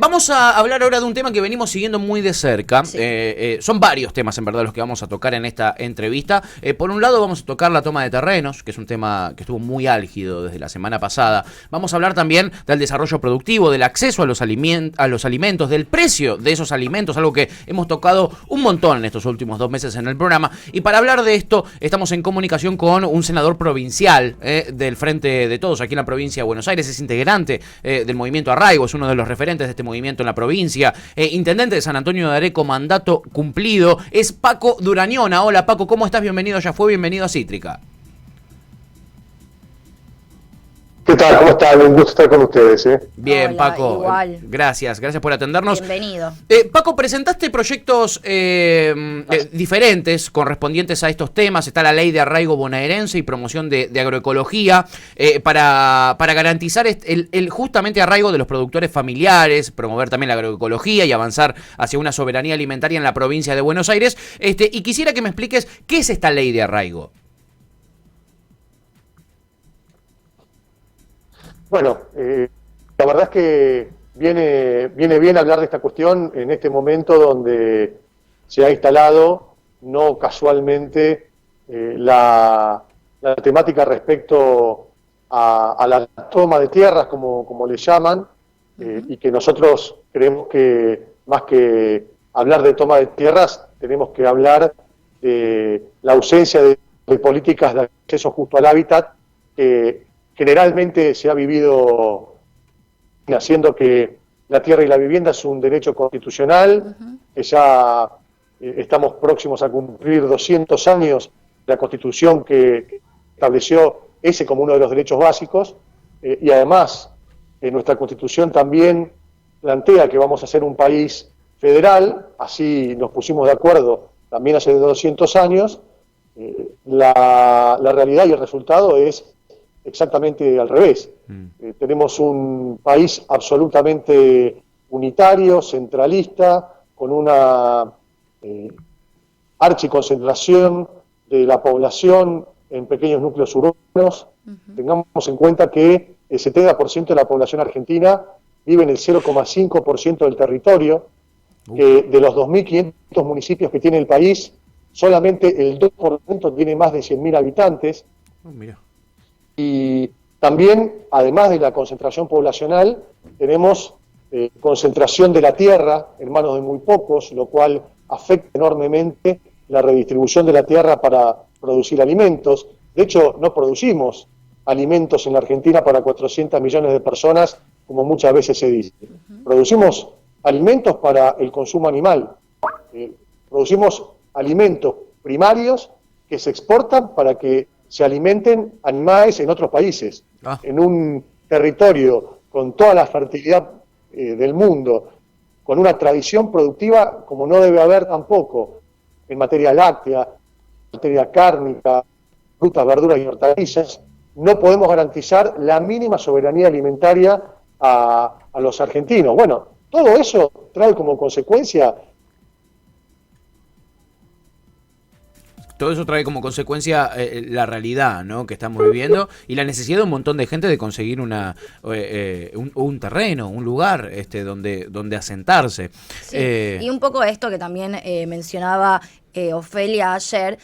Vamos a hablar ahora de un tema que venimos siguiendo muy de cerca. Sí. Son varios temas, en verdad, los que vamos a tocar en esta entrevista. Por un lado, vamos a tocar la toma de terrenos, que es un tema que estuvo muy álgido desde la semana pasada. Vamos a hablar también del desarrollo productivo, del acceso a los alimentos, del precio de esos alimentos, algo que hemos tocado un montón en estos últimos 2 meses en el programa. Y para hablar de esto, estamos en comunicación con un senador provincial del Frente de Todos aquí en la provincia de Buenos Aires. Es integrante del movimiento Arraigo, es uno de los referentes de este movimiento en la provincia. Intendente de San Antonio de Areco, mandato cumplido, es Paco Durañona. Hola Paco, ¿cómo estás? Bienvenido, ya fue, bienvenido a Cítrica. ¿Qué tal? ¿Cómo están? Un gusto estar con ustedes. Bien, Hola, Paco. igual. Gracias por atendernos. Bienvenido. Paco, presentaste proyectos diferentes correspondientes a estos temas. Está la ley de arraigo bonaerense y promoción de agroecología para garantizar el justamente arraigo de los productores familiares, promover también la agroecología y avanzar hacia una soberanía alimentaria en la provincia de Buenos Aires. Y quisiera que me expliques qué es esta ley de arraigo. Bueno, la verdad es que viene bien hablar de esta cuestión en este momento donde se ha instalado, no casualmente, la temática respecto a la toma de tierras, como le llaman, y que nosotros creemos que más que hablar de toma de tierras, tenemos que hablar de la ausencia de políticas de acceso justo al hábitat, que generalmente se ha vivido haciendo que la tierra y la vivienda es un derecho constitucional, que ya estamos próximos a cumplir 200 años de la Constitución que estableció ese como uno de los derechos básicos, y además nuestra Constitución también plantea que vamos a ser un país federal, así nos pusimos de acuerdo también hace 200 años. La realidad y el resultado es exactamente al revés. Tenemos un país absolutamente unitario, centralista, con una archiconcentración de la población en pequeños núcleos urbanos. Tengamos en cuenta que el 70% de la población argentina vive en el 0,5% del territorio, que de los 2.500 municipios que tiene el país, solamente el 2% tiene más de 100.000 habitantes. Mira. Y también, además de la concentración poblacional, tenemos concentración de la tierra en manos de muy pocos, lo cual afecta enormemente la redistribución de la tierra para producir alimentos. De hecho, no producimos alimentos en la Argentina para 400 millones de personas, como muchas veces se dice. Producimos alimentos para el consumo animal. Producimos alimentos primarios que se exportan para que se alimenten animales en otros países. En un territorio con toda la fertilidad del mundo, con una tradición productiva como no debe haber tampoco en materia láctea, en materia cárnica, frutas, verduras y hortalizas, no podemos garantizar la mínima soberanía alimentaria a los argentinos. Bueno, todo eso trae como consecuencia... Todo eso trae como consecuencia la realidad, ¿no?, que estamos viviendo y la necesidad de un montón de gente de conseguir un terreno, un lugar donde asentarse. Sí. Y un poco esto que también mencionaba Ofelia ayer,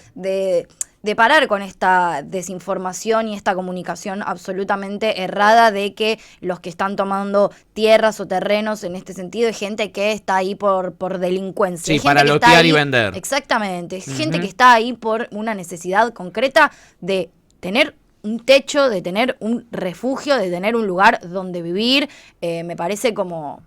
de parar con esta desinformación y esta comunicación absolutamente errada de que los que están tomando tierras o terrenos en este sentido es gente que está ahí por delincuencia. Sí, para lotear y vender. Exactamente, es gente que está ahí por una necesidad concreta de tener un techo, de tener un refugio, de tener un lugar donde vivir. Me parece como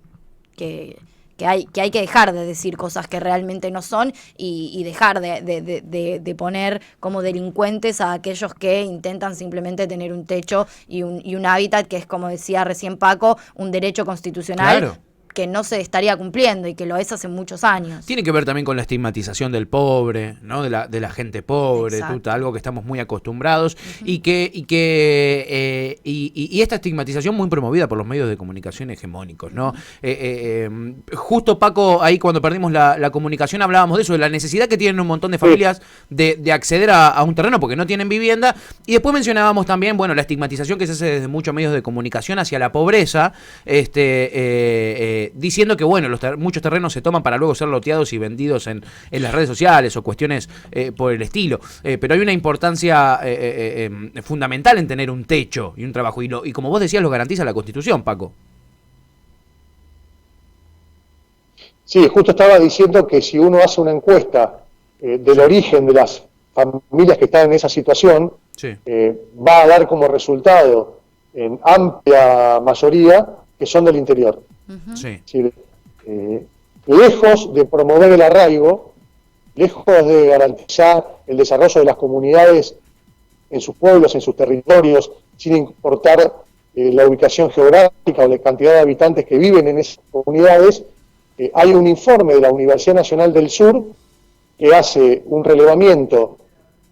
que hay que dejar de decir cosas que realmente no son y dejar de poner como delincuentes a aquellos que intentan simplemente tener un techo y un hábitat que es, como decía recién Paco, un derecho constitucional. Claro. Que no se estaría cumpliendo y que lo es hace muchos años. Tiene que ver también con la estigmatización del pobre, ¿no? de la gente pobre, algo que estamos muy acostumbrados y esta estigmatización muy promovida por los medios de comunicación hegemónicos, ¿no? Justo, Paco, ahí cuando perdimos la comunicación hablábamos de eso, de la necesidad que tienen un montón de familias de acceder a un terreno porque no tienen vivienda, y después mencionábamos también, bueno, la estigmatización que se hace desde muchos medios de comunicación hacia la pobreza, diciendo que bueno, muchos terrenos se toman para luego ser loteados y vendidos en las redes sociales o cuestiones por el estilo. Pero hay una importancia fundamental en tener un techo y un trabajo. Y como vos decías, lo garantiza la Constitución, Paco. Sí, justo estaba diciendo que si uno hace una encuesta del origen de las familias que están en esa situación, sí, va a dar como resultado en amplia mayoría que son del interior. sí. Es decir, lejos de promover el arraigo, lejos de garantizar el desarrollo de las comunidades en sus pueblos, en sus territorios, sin importar la ubicación geográfica o la cantidad de habitantes que viven en esas comunidades, hay un informe de la Universidad Nacional del Sur que hace un relevamiento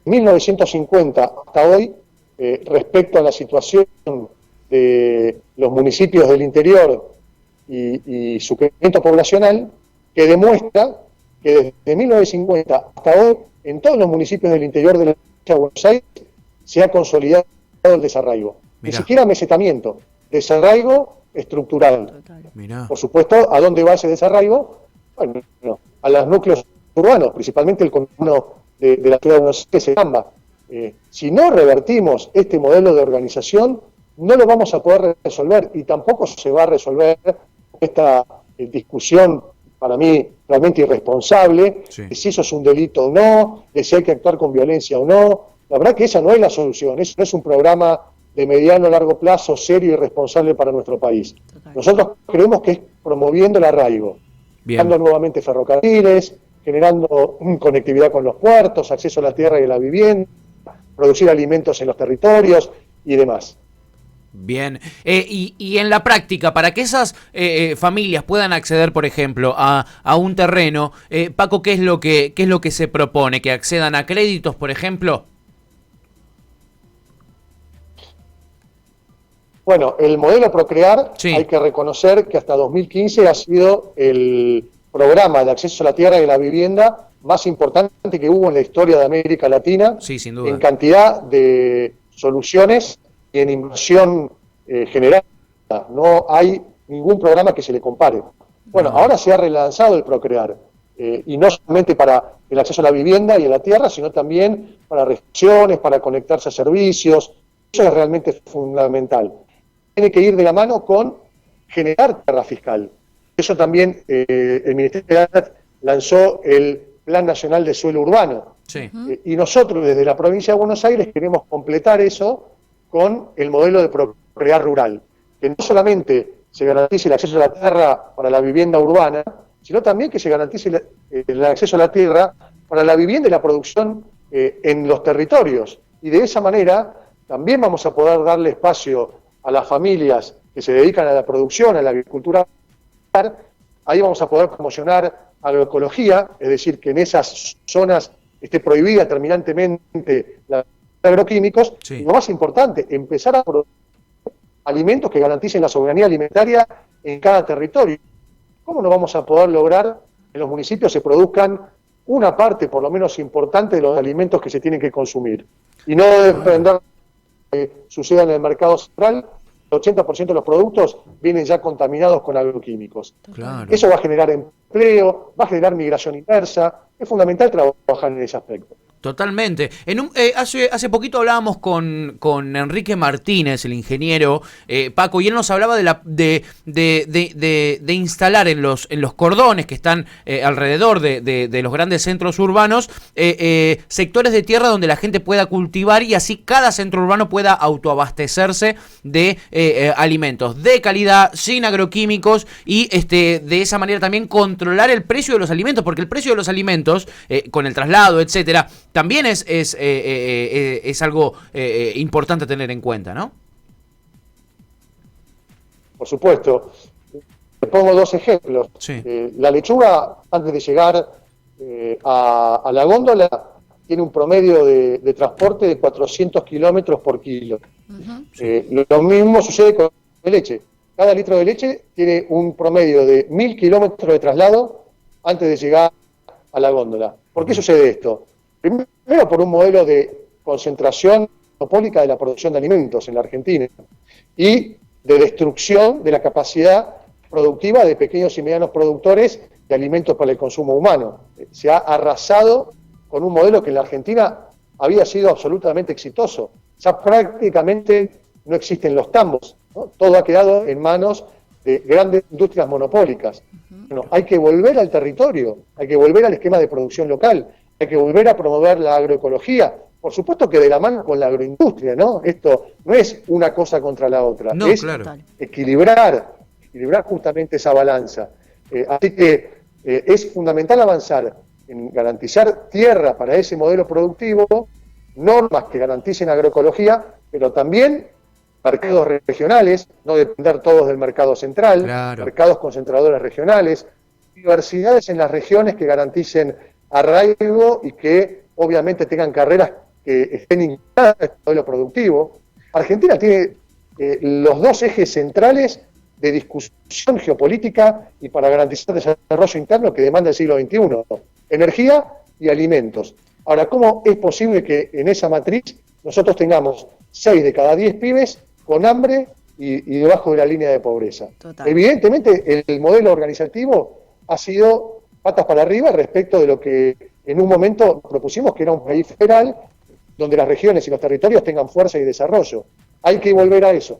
de 1950 hasta hoy respecto a la situación de los municipios del interior y su crecimiento poblacional, que demuestra que desde 1950 hasta hoy, en todos los municipios del interior de la provincia de Buenos Aires, se ha consolidado el desarraigo. Mirá. Ni siquiera mesetamiento, desarraigo estructural. Mirá. Por supuesto, ¿a dónde va ese desarraigo? Bueno, a los núcleos urbanos, principalmente el conurbano de la ciudad de Buenos Aires, el AMBA. Si no revertimos este modelo de organización, no lo vamos a poder resolver, y tampoco se va a resolver esta discusión, para mí, realmente irresponsable, sí, de si eso es un delito o no, de si hay que actuar con violencia o no. La verdad que esa no es la solución, eso no es un programa de mediano a largo plazo serio y responsable para nuestro país. Total. Nosotros creemos que es promoviendo el arraigo, dando nuevamente ferrocarriles, generando conectividad con los puertos, acceso a la tierra y a la vivienda, producir alimentos en los territorios y demás. Bien, y en la práctica, para que esas familias puedan acceder, por ejemplo, a un terreno, Paco, ¿qué es lo que se propone? ¿Que accedan a créditos, por ejemplo? Bueno, el modelo Procrear, sí, hay que reconocer que hasta 2015 ha sido el programa de acceso a la tierra y a la vivienda más importante que hubo en la historia de América Latina, sí, sin duda, en cantidad de soluciones y en inversión general. No hay ningún programa que se le compare. Bueno, ahora se ha relanzado el Procrear, y no solamente para el acceso a la vivienda y a la tierra, sino también para regiones, para conectarse a servicios. Eso es realmente fundamental. Tiene que ir de la mano con generar tierra fiscal. Eso también el Ministerio de Hacienda lanzó el Plan Nacional de Suelo Urbano. Sí. Y nosotros desde la provincia de Buenos Aires queremos completar eso con el modelo de Procrear rural, que no solamente se garantice el acceso a la tierra para la vivienda urbana, sino también que se garantice el acceso a la tierra para la vivienda y la producción en los territorios. Y de esa manera también vamos a poder darle espacio a las familias que se dedican a la producción, a la agricultura. Ahí vamos a poder promocionar agroecología, es decir, que en esas zonas esté prohibida terminantemente la agroquímicos, sí, y lo más importante, empezar a producir alimentos que garanticen la soberanía alimentaria en cada territorio. ¿Cómo no vamos a poder lograr que en los municipios se produzcan una parte, por lo menos importante, de los alimentos que se tienen que consumir? Y no depender que suceda en el mercado central, el 80% de los productos vienen ya contaminados con agroquímicos. Claro. Eso va a generar empleo, va a generar migración inversa. Es fundamental trabajar en ese aspecto. Totalmente. Hace poquito hablábamos con Enrique Martínez, el ingeniero, Paco, y él nos hablaba de instalar en los cordones que están alrededor de los grandes centros urbanos sectores de tierra donde la gente pueda cultivar y así cada centro urbano pueda autoabastecerse de alimentos de calidad, sin agroquímicos y de esa manera también controlar el precio de los alimentos, porque el precio de los alimentos, con el traslado, etcétera, también es algo importante a tener en cuenta, ¿no? Por supuesto. Te pongo dos ejemplos. Sí. La lechuga, antes de llegar a la góndola, tiene un promedio de transporte de 400 kilómetros por kilo. Uh-huh. Lo mismo sucede con la leche. Cada litro de leche tiene un promedio de 1000 kilómetros de traslado antes de llegar a la góndola. ¿Por qué sucede esto? Primero por un modelo de concentración monopólica de la producción de alimentos en la Argentina y de destrucción de la capacidad productiva de pequeños y medianos productores de alimentos para el consumo humano. Se ha arrasado con un modelo que en la Argentina había sido absolutamente exitoso. Ya prácticamente no existen los tambos, ¿no? Todo ha quedado en manos de grandes industrias monopólicas. Bueno, hay que volver al territorio, hay que volver al esquema de producción local, hay que volver a promover la agroecología. Por supuesto que de la mano con la agroindustria, ¿no? Esto no es una cosa contra la otra, No, es claro. equilibrar justamente esa balanza. Así que es fundamental avanzar en garantizar tierra para ese modelo productivo, normas que garanticen agroecología, pero también mercados regionales, no depender todos del mercado central, Claro. mercados concentradores regionales, universidades en las regiones que garanticen arraigo y que obviamente tengan carreras que estén integradas al modelo productivo. Argentina tiene los dos ejes centrales de discusión geopolítica y para garantizar el desarrollo interno que demanda el siglo XXI, energía y alimentos. Ahora, ¿cómo es posible que en esa matriz nosotros tengamos 6 de cada 10 pibes con hambre y debajo de la línea de pobreza? Total. Evidentemente, el modelo organizativo ha sido patas para arriba respecto de lo que en un momento propusimos, que era un país federal, donde las regiones y los territorios tengan fuerza y desarrollo. Hay que volver a eso.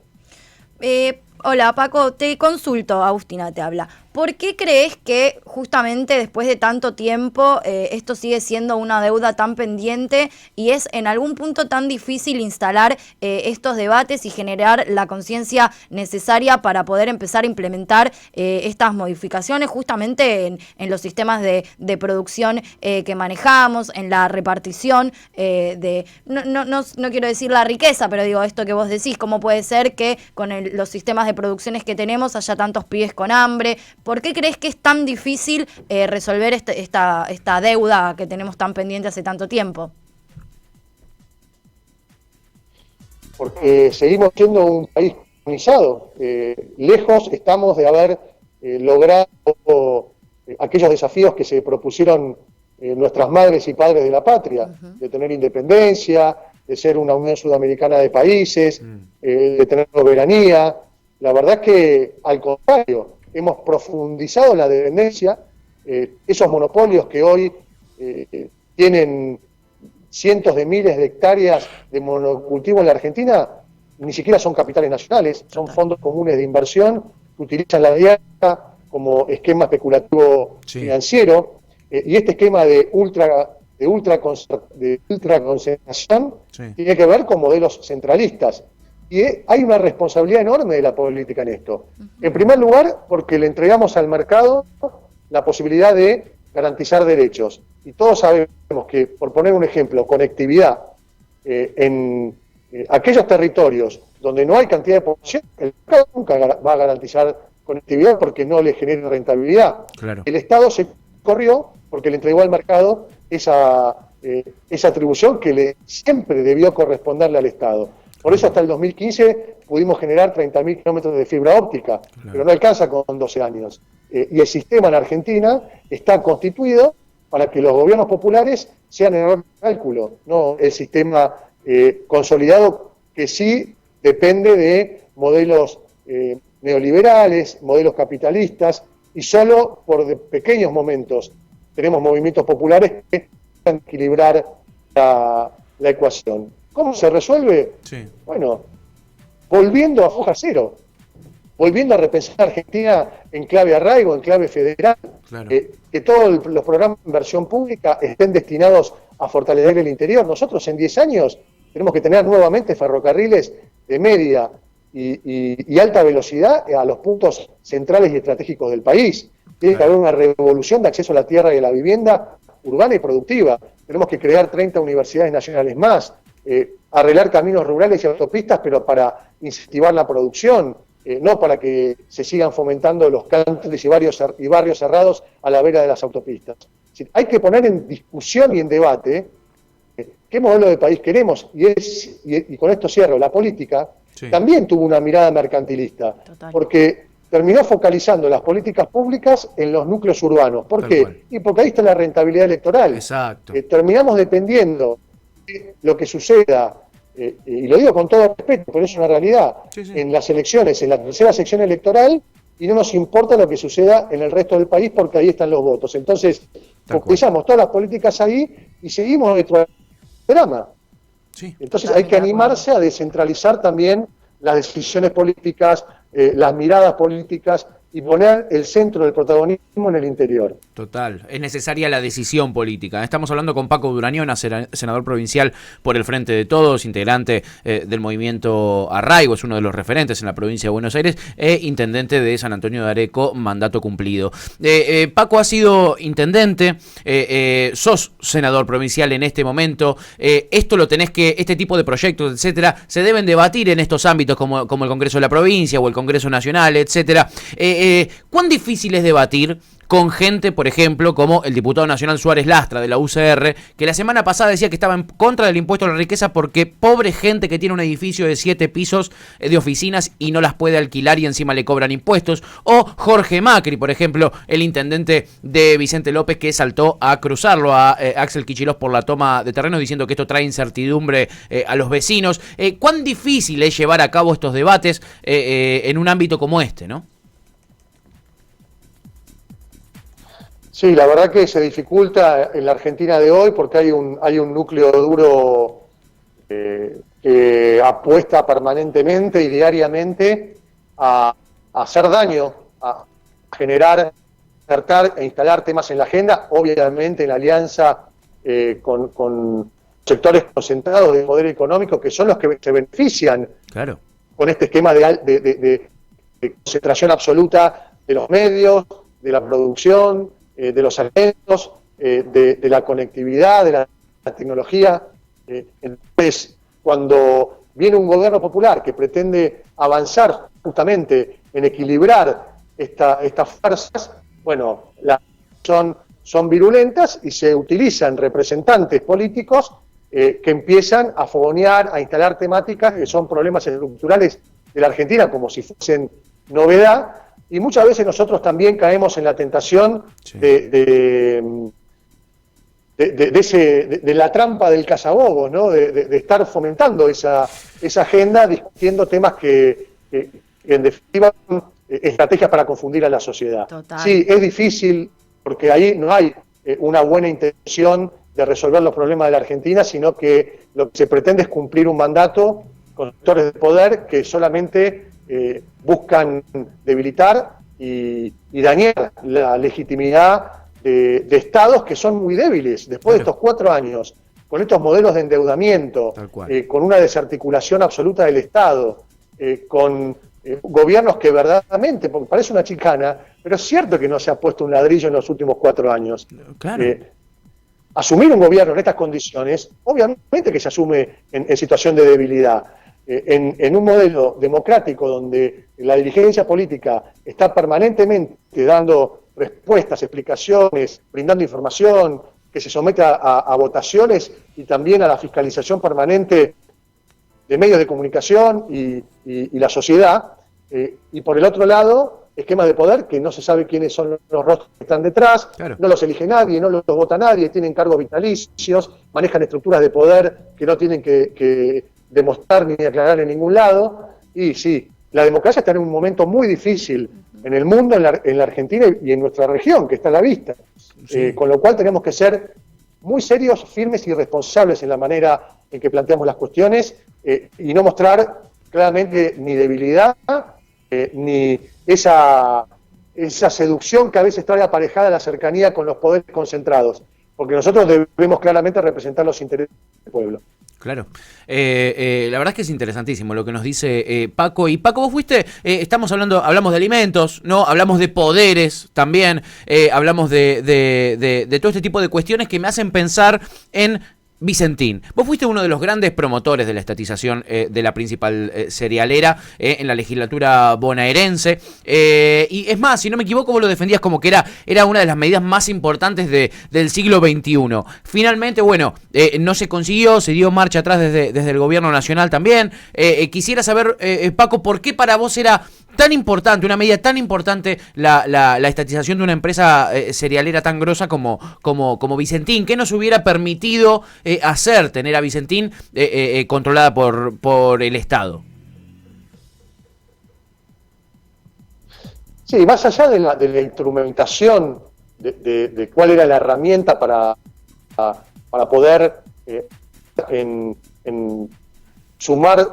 Hola Paco, te consulto, Agustina te habla. ¿Por qué crees que justamente después de tanto tiempo esto sigue siendo una deuda tan pendiente y es en algún punto tan difícil instalar estos debates y generar la conciencia necesaria para poder empezar a implementar estas modificaciones justamente en los sistemas de producción que manejamos, en la repartición no quiero decir la riqueza, pero digo esto que vos decís, cómo puede ser que con los sistemas de producciones que tenemos haya tantos pibes con hambre? ¿Por qué crees que es tan difícil resolver esta deuda que tenemos tan pendiente hace tanto tiempo? Porque seguimos siendo un país colonizado. Lejos estamos de haber logrado aquellos desafíos que se propusieron nuestras madres y padres de la patria, de tener independencia, de ser una Unión Sudamericana de países, de tener soberanía. La verdad es que, al contrario, hemos profundizado la dependencia. Esos monopolios que hoy tienen cientos de miles de hectáreas de monocultivo en la Argentina, ni siquiera son capitales nacionales, son fondos comunes de inversión que utilizan la dieta como esquema especulativo financiero, y este esquema de ultraconcentración tiene que ver con modelos centralistas. Y hay una responsabilidad enorme de la política en esto. En primer lugar, porque le entregamos al mercado la posibilidad de garantizar derechos. Y todos sabemos que, por poner un ejemplo, conectividad en aquellos territorios donde no hay cantidad de población, el mercado nunca va a garantizar conectividad porque no le genera rentabilidad. Claro. El Estado se corrió porque le entregó al mercado esa atribución que siempre debió corresponderle al Estado. Por eso hasta el 2015 pudimos generar 30.000 kilómetros de fibra óptica, pero no alcanza con 12 años. Y el sistema en Argentina está constituido para que los gobiernos populares sean en orden de cálculo, no el sistema consolidado que sí depende de modelos neoliberales, modelos capitalistas, y solo por pequeños momentos tenemos movimientos populares que puedan equilibrar la ecuación. ¿Cómo se resuelve? Sí. Bueno, volviendo a foja cero, volviendo a repensar a Argentina en clave arraigo, en clave federal, Claro. Que todos los programas de inversión pública estén destinados a fortalecer el interior. Nosotros en 10 años tenemos que tener nuevamente ferrocarriles de media y alta velocidad a los puntos centrales y estratégicos del país. Tiene que haber una revolución de acceso a la tierra y a la vivienda urbana y productiva. Tenemos que crear 30 universidades nacionales más, arreglar caminos rurales y autopistas, pero para incentivar la producción, no para que se sigan fomentando los cárteles y barrios cerrados a la vera de las autopistas. Es decir, hay que poner en discusión y en debate qué modelo de país queremos, y con esto cierro. La política también tuvo una mirada mercantilista, porque terminó focalizando las políticas públicas en los núcleos urbanos. ¿Por qué? Y porque ahí está la rentabilidad electoral. Exacto. Terminamos dependiendo de lo que suceda, y lo digo con todo respeto, pero es una realidad, en las elecciones, en la tercera sección electoral, y no nos importa lo que suceda en el resto del país porque ahí están los votos. Entonces, focalizamos todas las políticas ahí y seguimos nuestro drama. Sí. Entonces hay que animarse a descentralizar también las decisiones políticas, las miradas políticas y poner el centro del protagonismo en el interior. Total, es necesaria la decisión política. Estamos hablando con Paco Durañona, senador provincial por el Frente de Todos, integrante del movimiento Arraigo, es uno de los referentes en la provincia de Buenos Aires, e intendente de San Antonio de Areco, mandato cumplido. Paco ha sido intendente, sos senador provincial en este momento, esto lo tenés que, este tipo de proyectos, etcétera, se deben debatir en estos ámbitos como el Congreso de la Provincia o el Congreso Nacional, etcétera. ¿Cuán difícil es debatir con gente, por ejemplo, como el diputado nacional Suárez Lastra de la UCR, que la semana pasada decía que estaba en contra del impuesto a la riqueza porque pobre gente que tiene un edificio de 7 pisos de oficinas y no las puede alquilar y encima le cobran impuestos? O Jorge Macri, por ejemplo, el intendente de Vicente López, que saltó a cruzarlo a Axel Kicillof por la toma de terreno, diciendo que esto trae incertidumbre a los vecinos. ¿Cuán difícil es llevar a cabo estos debates en un ámbito como este, no? Sí, la verdad que se dificulta en la Argentina de hoy porque hay un núcleo duro que apuesta permanentemente y diariamente a hacer daño, a generar, acercar e instalar temas en la agenda, obviamente en alianza con sectores concentrados de poder económico que son los que se benefician Claro. con este esquema de concentración absoluta de los medios, de la producción, de los alimentos, de la conectividad, de la tecnología. Entonces, cuando viene un gobierno popular que pretende avanzar justamente en equilibrar estas fuerzas, bueno, son virulentas y se utilizan representantes políticos que empiezan a fogonear, a instalar temáticas que son problemas estructurales de la Argentina como si fuesen novedad. Y muchas veces nosotros también caemos en la tentación de la trampa del cazabobos, ¿no? De estar fomentando esa agenda, discutiendo temas que en definitiva son estrategias para confundir a la sociedad. Total. Sí, es difícil porque ahí no hay una buena intención de resolver los problemas de la Argentina, sino que lo que se pretende es cumplir un mandato con sectores de poder que solamente buscan debilitar y dañar la legitimidad de estados que son muy débiles después de estos 4 años, con estos modelos de endeudamiento, con una desarticulación absoluta del Estado, con gobiernos que verdaderamente, porque parece una chicana, pero es cierto que no se ha puesto un ladrillo en los últimos 4 años. Claro. Asumir un gobierno en estas condiciones, obviamente que se asume en situación de debilidad. En un modelo democrático donde la dirigencia política está permanentemente dando respuestas, explicaciones, brindando información, que se somete a votaciones y también a la fiscalización permanente de medios de comunicación y la sociedad, y por el otro lado, esquemas de poder que no se sabe quiénes son los rostros que están detrás, Claro. no los elige nadie, no los vota nadie, tienen cargos vitalicios, manejan estructuras de poder que no tienen que demostrar ni aclarar en ningún lado. Y sí, la democracia está en un momento muy difícil en el mundo, en la Argentina y en nuestra región, que está a la vista. Sí. Con lo cual tenemos que ser muy serios, firmes y responsables en la manera en que planteamos las cuestiones y no mostrar claramente ni debilidad ni esa seducción que a veces trae aparejada la cercanía con los poderes concentrados, porque nosotros debemos claramente representar los intereses del pueblo. Claro. La verdad es que es interesantísimo lo que nos dice Paco. Y Paco, vos fuiste, hablamos de alimentos, ¿no? Hablamos de poderes también, hablamos de todo este tipo de cuestiones que me hacen pensar en Vicentín. Vos fuiste uno de los grandes promotores de la estatización de la principal cerealera en la legislatura bonaerense. Y es más, si no me equivoco, vos lo defendías como que era una de las medidas más importantes del siglo XXI. Finalmente, bueno, no se consiguió, se dio marcha atrás desde el gobierno nacional también. Quisiera saber, Paco, ¿por qué para vos era tan importante, una medida tan importante la estatización de una empresa cerealera tan grosa como Vicentín? ¿Qué nos hubiera permitido tener a Vicentín controlada por el Estado? Sí, más allá de la instrumentación de cuál era la herramienta para poder en sumar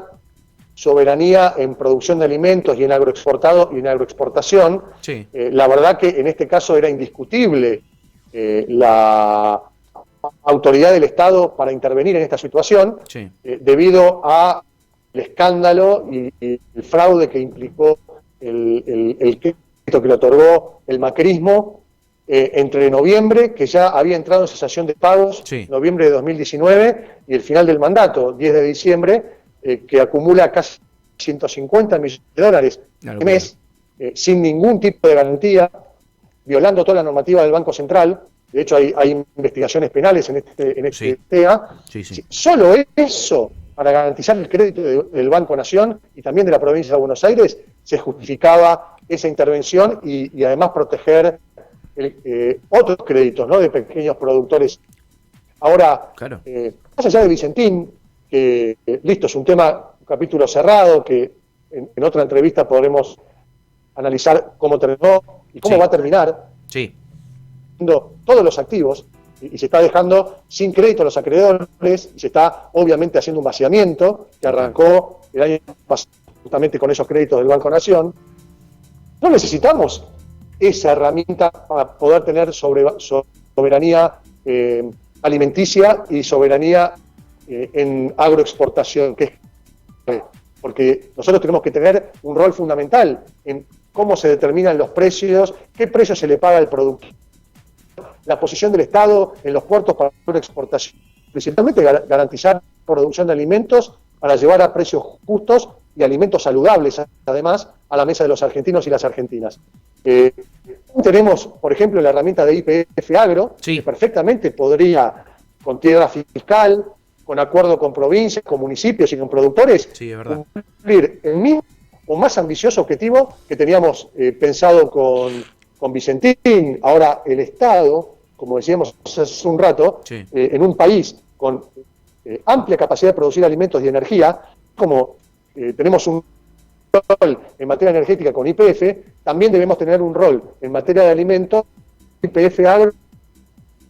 soberanía en producción de alimentos y en agroexportado y en agroexportación, Sí. La verdad que en este caso era indiscutible la autoridad del Estado para intervenir en esta situación, Sí. debido al escándalo y el fraude que implicó el crédito que le otorgó el macrismo entre noviembre, que ya había entrado en cesación de pagos, Sí. noviembre de 2019, y el final del mandato, 10 de diciembre, que acumula casi 150 millones de dólares al mes, sin ningún tipo de garantía, violando toda la normativa del Banco Central. De hecho, hay investigaciones penales en este Sí. TEA. Sí, sí. Solo eso, para garantizar el crédito del Banco Nación y también de la provincia de Buenos Aires, se justificaba esa intervención y además proteger otros créditos, ¿no?, de pequeños productores. Ahora, Claro. más allá de Vicentín, que listo, es un capítulo cerrado, que en otra entrevista podremos analizar cómo terminó y cómo Sí. va a terminar, Sí. todos los activos, y se está dejando sin crédito a los acreedores, y se está obviamente haciendo un vaciamiento que arrancó el año pasado justamente con esos créditos del Banco Nación. No necesitamos esa herramienta para poder tener soberanía alimenticia y soberanía en agroexportación, porque nosotros tenemos que tener un rol fundamental en cómo se determinan los precios, qué precio se le paga al productor, la posición del Estado en los puertos para la exportación, principalmente garantizar producción de alimentos para llevar a precios justos y alimentos saludables, además, a la mesa de los argentinos y las argentinas. Tenemos, por ejemplo, la herramienta de YPF Agro, Sí. que perfectamente podría, con tierra fiscal, con acuerdo con provincias, con municipios y con productores, Sí, es verdad. cumplir el mismo o más ambicioso objetivo que teníamos pensado con Vicentín. Ahora, el Estado, como decíamos hace un rato, Sí. en un país con amplia capacidad de producir alimentos y energía, como tenemos un rol en materia energética con YPF, también debemos tener un rol en materia de alimentos, YPF Agro,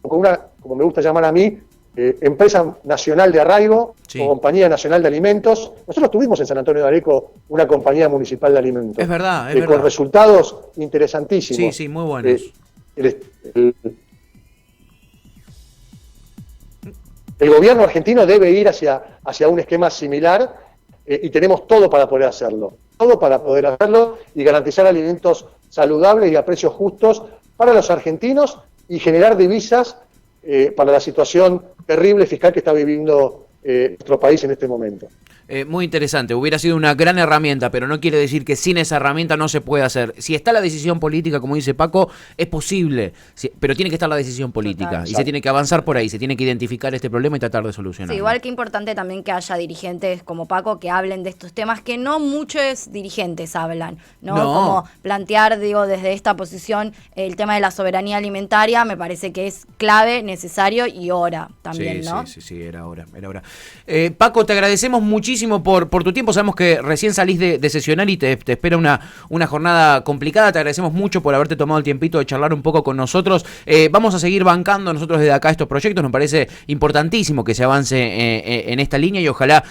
con una, como me gusta llamar a mí, empresa nacional de arraigo, Sí. o compañía nacional de alimentos. Nosotros tuvimos en San Antonio de Areco una compañía municipal de alimentos. Es verdad, es con verdad. resultados interesantísimos. Sí, sí, muy buenos. El gobierno argentino debe ir hacia un esquema similar, y tenemos todo para poder hacerlo. Todo para poder hacerlo y garantizar alimentos saludables y a precios justos para los argentinos y generar divisas para la situación terrible fiscal que está viviendo nuestro país en este momento. Muy interesante, hubiera sido una gran herramienta, pero no quiere decir que sin esa herramienta no se puede hacer. Si está la decisión política, como dice Paco, es posible, pero tiene que estar la decisión política. Total. Y se tiene que avanzar por ahí, se tiene que identificar este problema y tratar de solucionarlo. Sí, igual que importante también que haya dirigentes como Paco que hablen de estos temas que no muchos dirigentes hablan, ¿no? No. Como plantear, digo, desde esta posición el tema de la soberanía alimentaria me parece que es clave, necesario y hora también, sí, ¿no? Sí, era hora, era hora. Paco, te agradecemos muchísimo por tu tiempo, sabemos que recién salís de sesionar y te espera una jornada complicada, te agradecemos mucho por haberte tomado el tiempito de charlar un poco con nosotros. Vamos a seguir bancando nosotros desde acá estos proyectos, nos parece importantísimo que se avance en esta línea y ojalá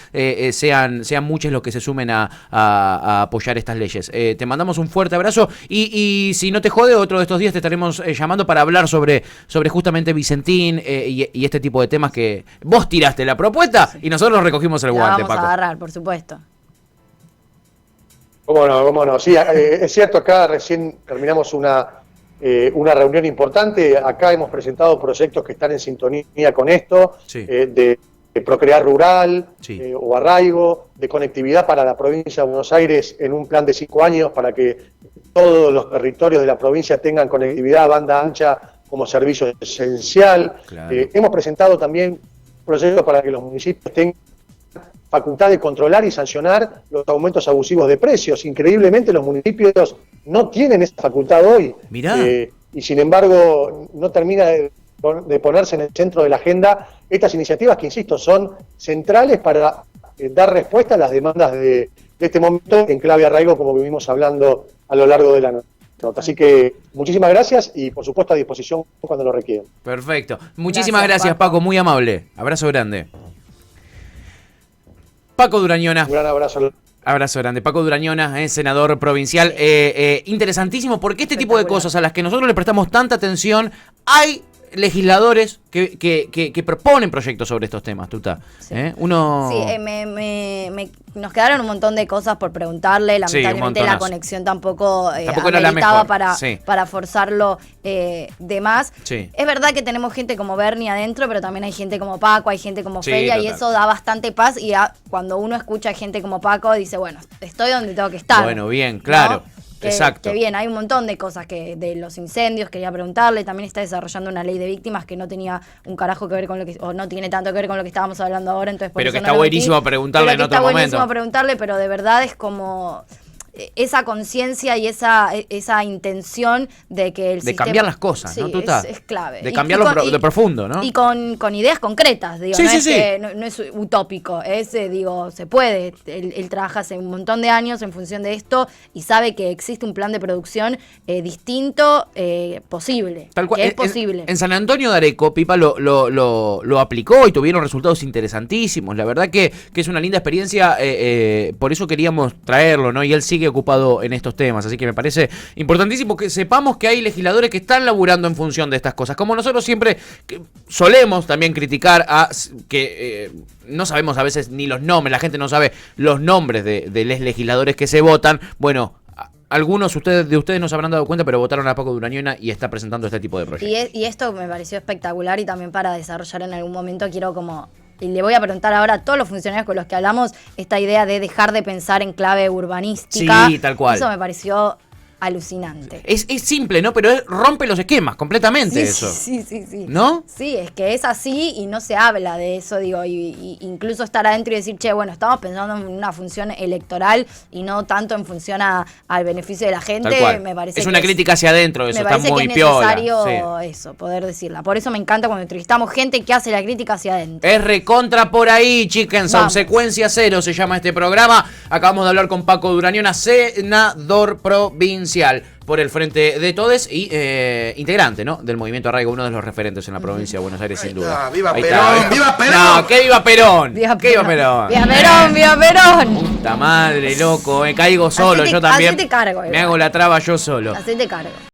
sean muchos los que se sumen a apoyar estas leyes. Te mandamos un fuerte abrazo y si no te jode, otro de estos días te estaremos llamando para hablar sobre justamente Vicentín y este tipo de temas que vos tiraste la propuesta y nosotros recogimos el La guante, vamos Paco. a agarrar, por supuesto. Cómo no. Sí, es cierto, acá recién terminamos una reunión importante. Acá hemos presentado proyectos que están en sintonía con esto, Sí. de procrear rural, Sí. o arraigo, de conectividad para la provincia de Buenos Aires en un plan de 5 años para que todos los territorios de la provincia tengan conectividad a banda ancha como servicio esencial. Claro. Hemos presentado también proyectos para que los municipios tengan facultad de controlar y sancionar los aumentos abusivos de precios. Increíblemente los municipios no tienen esa facultad hoy. Mirá. Y sin embargo no termina de ponerse en el centro de la agenda estas iniciativas que, insisto, son centrales para dar respuesta a las demandas de este momento en clave arraigo, como vivimos hablando a lo largo de la noche. Así que muchísimas gracias y por supuesto a disposición cuando lo requieran. Perfecto. Muchísimas gracias, Paco. Paco. Muy amable. Abrazo grande. Paco Durañona. Un gran abrazo. Abrazo grande. Paco Durañona, senador provincial. Interesantísimo, porque este tipo de cosas a las que nosotros le prestamos tanta atención, hay legisladores que proponen proyectos sobre estos temas, Tuta. Sí. Uno... Sí, nos quedaron un montón de cosas por preguntarle. Lamentablemente la conexión tampoco era la ameritaba mejor. para forzarlo de más. Sí. Es verdad que tenemos gente como Bernie adentro, pero también hay gente como Paco, hay gente como Sí, Felia, total. y eso da bastante paz. Y cuando uno escucha gente como Paco, dice, bueno, estoy donde tengo que estar. Bueno, bien, claro. ¿no? Exacto. Que bien, hay un montón de cosas de los incendios, quería preguntarle. También está desarrollando una ley de víctimas que no tenía un carajo que ver con lo que, o no tiene tanto que ver con lo que estábamos hablando ahora, entonces por Pero eso que no está lo metí. buenísimo preguntarle en otro Está buenísimo momento. preguntarle, pero de verdad es como esa conciencia y esa intención de que el De sistema... cambiar las cosas, sí, ¿no, Tuta? es clave. De cambiarlo de profundo, ¿no? Y con ideas concretas, digo, Sí, no, sí, es sí. que, no es utópico, digo, se puede. Él trabaja hace un montón de años en función de esto y sabe que existe un plan de producción distinto, posible. Tal cual. Que es posible. En San Antonio de Areco, Pipa lo aplicó y tuvieron resultados interesantísimos. La verdad que es una linda experiencia, por eso queríamos traerlo, ¿no? Y él sigue ocupado en estos temas, así que me parece importantísimo que sepamos que hay legisladores que están laburando en función de estas cosas. Como nosotros siempre solemos también criticar a que no sabemos a veces ni los nombres, la gente no sabe los nombres de los legisladores que se votan. Bueno, algunos de ustedes no se habrán dado cuenta, pero votaron a Paco Durañona y está presentando este tipo de proyectos. Y esto me pareció espectacular y también para desarrollar en algún momento quiero como... Y le voy a preguntar ahora a todos los funcionarios con los que hablamos esta idea de dejar de pensar en clave urbanística. Sí, tal cual. Eso me pareció alucinante. Es simple, ¿no? Pero rompe los esquemas completamente Sí, eso. sí. ¿No? Sí, es que es así y no se habla de eso, digo, y incluso estar adentro y decir, che, bueno, estamos pensando en una función electoral y no tanto en función al beneficio de la gente, Tal cual. me parece es que una crítica hacia adentro, eso me está parece muy que es piola. necesario Sí. eso, poder decirla. Por eso me encanta cuando entrevistamos gente que hace la crítica hacia adentro. Es recontra por ahí, chickens. Vamos. Secuencia cero se llama este programa. Acabamos de hablar con Paco Durañona, senador provincial por el Frente de Todes y integrante, ¿no? Del Movimiento Arraigo, uno de los referentes en la provincia de Buenos Aires, sin duda. ¡Viva Ahí Perón! está. ¡Viva Perón! No, que viva Perón. Viva Que viva Perón. Viva Perón, viva Perón. Puta madre, loco, me caigo solo, Hacete- yo también. hacete cargo, Me igual. hago la traba yo solo. Hacete cargo.